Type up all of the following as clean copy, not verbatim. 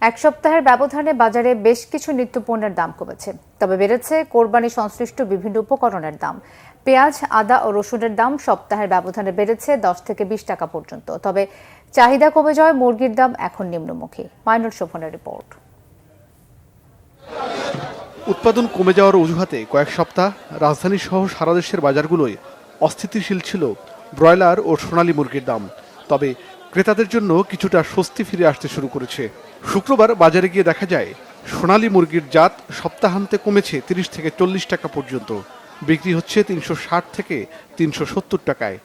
এক সপ্তাহের ব্যবধানে বাজারে বেশ কিছু নিত্যপণ্যের দাম কমেছে, তবে বেড়েছে কোরবানি সংশ্লিষ্ট বিভিন্ন উপকরণের দাম। পেঁয়াজ, আদা ও রসুনের দাম সপ্তাহের ব্যবধানে বেড়েছে 10 থেকে 20 টাকা পর্যন্ত। তবে চাহিদা কমে যাওয়ায় মুরগির দাম এখন নিম্নমুখী। মাইনুল শোভনের রিপোর্ট। উৎপাদন কমে যাওয়ার অজুহাতে কয়েক সপ্তাহ রাজধানী সহ সারা দেশের বাজারগুলোয় অস্থিতিশীল ছিল ব্রয়লার ও সোনালী মুরগির দাম। তবে ক্রেতাদের জন্য কিছুটা স্বস্তি ফিরে আসতে শুরু করেছে। শুক্রবার বাজারে গিয়ে দেখা যায় সোনালী মুরগির জাত সপ্তাহান্তে কমেছে 30 থেকে 40 টাকা পর্যন্ত, বিক্রি হচ্ছে 360 থেকে 370 টাকায়।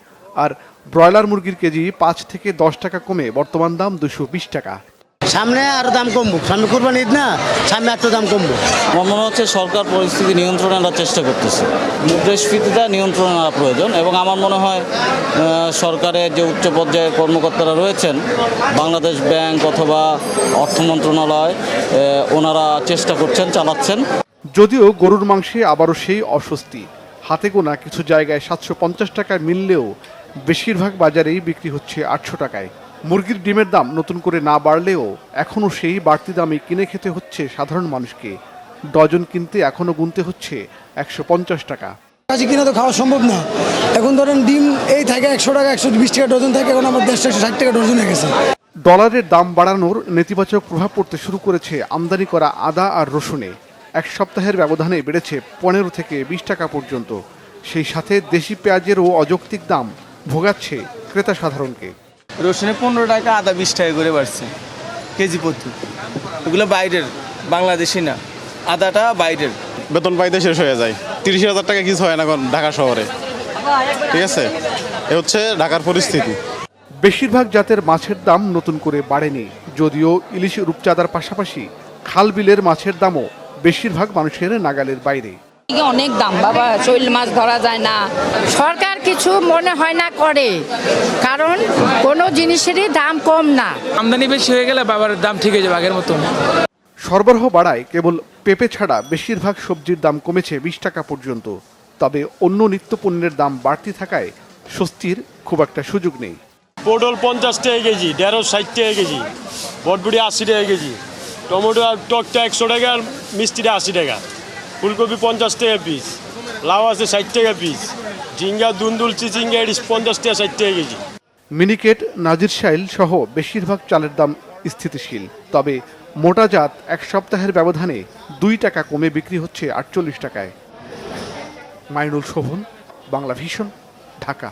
আর ব্রয়লার মুরগির কেজি 5 থেকে 10 টাকা কমে বর্তমান দাম 220 টাকা। সামনে আরো দাম কমবো, সামনে কুরবানি ঈদ না, সামনে একটু দাম কমবো। আমার মনে হচ্ছে সরকার পরিস্থিতি নিয়ন্ত্রণে আনার চেষ্টা করতেছে। মুদ্রাস্ফীতিটা নিয়ন্ত্রণে আনা প্রয়োজন এবং আমার মনে হয় সরকারের যে উচ্চ পর্যায়ের কর্মকর্তারা রয়েছেন, বাংলাদেশ ব্যাংক অথবা অর্থ মন্ত্রণালয়, ওনারা চেষ্টা করছেন, চালাচ্ছেন। যদিও গরুর মাংসে আবারও সেই অস্বস্তি। হাতে গোনা কিছু জায়গায় 750 টাকায় মিললেও বেশিরভাগ বাজারেই বিক্রি হচ্ছে 800 টাকায়। মুরগির ডিমের দাম নতুন করে না বাড়লেও এখনও সেই বাড়তি দামে কিনে খেতে হচ্ছে সাধারণ মানুষকে। ডজন কিনতে এখনও গুনতে হচ্ছে 150 টাকা। কাজে কিনা তো খাওয়া সম্ভব না। এখন ধরেন ডিম এই থাকে 100 টাকা, 120 টাকা ডজন থাকে, এখন আমার 160 টাকা ডজন হয়ে গেছে। ডলারের দাম বাড়ানোর নেতিবাচক প্রভাব পড়তে শুরু করেছে আমদানি করা আদা আর রসুনে। এক সপ্তাহের ব্যবধানে বেড়েছে 15 থেকে 20 টাকা পর্যন্ত। সেই সাথে দেশি পেঁয়াজেরও অযৌক্তিক দাম ভোগাচ্ছে ক্রেতা সাধারণকে। রসুনে 15 টাকা, আদা 20 টাকা করে বাড়ছে কেজি প্রতি। এগুলো বাইরের, বাংলাদেশি না, আদাটা বাইরের। বেতন পাইতে শেষ হয়ে যায়, 30,000 টাকা কিছু হয় না ঢাকা শহরে। ঠিক আছে, এ হচ্ছে ঢাকার পরিস্থিতি। বেশিরভাগ জাতের মাছের দাম নতুন করে বাড়েনি, যদিও ইলিশ রূপচাঁদার পাশাপাশি খাল বিলের মাছের দামও বেশিরভাগ মানুষের নাগালের বাইরে। অনেক দাম বাবা, শৈল মাছ ধরা যায় না। সরকার কিছু মনে হয় না করে, কারণ কোনো জিনিসেরই দাম কম না। আমদানি বেশি হয়ে গেলে বাবার দাম ঠিক হয়ে যাবে আগের মতন। সরবরাহ বাড়ায় কেবল পেঁপে ছাড়া বেশিরভাগ সবজির দাম কমেছে 20 টাকা পর্যন্ত। তবে অন্য নিত্যপণ্যের দাম বাড়তি থাকায় স্বস্তির খুব একটা সুযোগ নেই। পটল 50 টাকা কেজি, ঢেঁড়স 60 টাকা কেজি, বটবুটি 80 টাকা কেজি, টমেটো আর টকটা 100 টাকা, আর মিষ্টিটা 80 টাকা, ফুলকপি 50 টাকা পিস, লাউ আছে 60 টাকা পিস, ঝিঙ্গা, দুন্দুল, চিচিঙ্গা 50 টাকা 60 টাকা কেজি। মিনিকেট, নাজিরশাইল সহ বেশিরভাগ চালের দাম স্থিতিশীল। তবে মোটা জাত এক সপ্তাহের ব্যবধানে 2 টাকা কমে বিক্রি হচ্ছে 48 টাকায়। মাইনুল শোভন, বাংলা ভিশন, ঢাকা।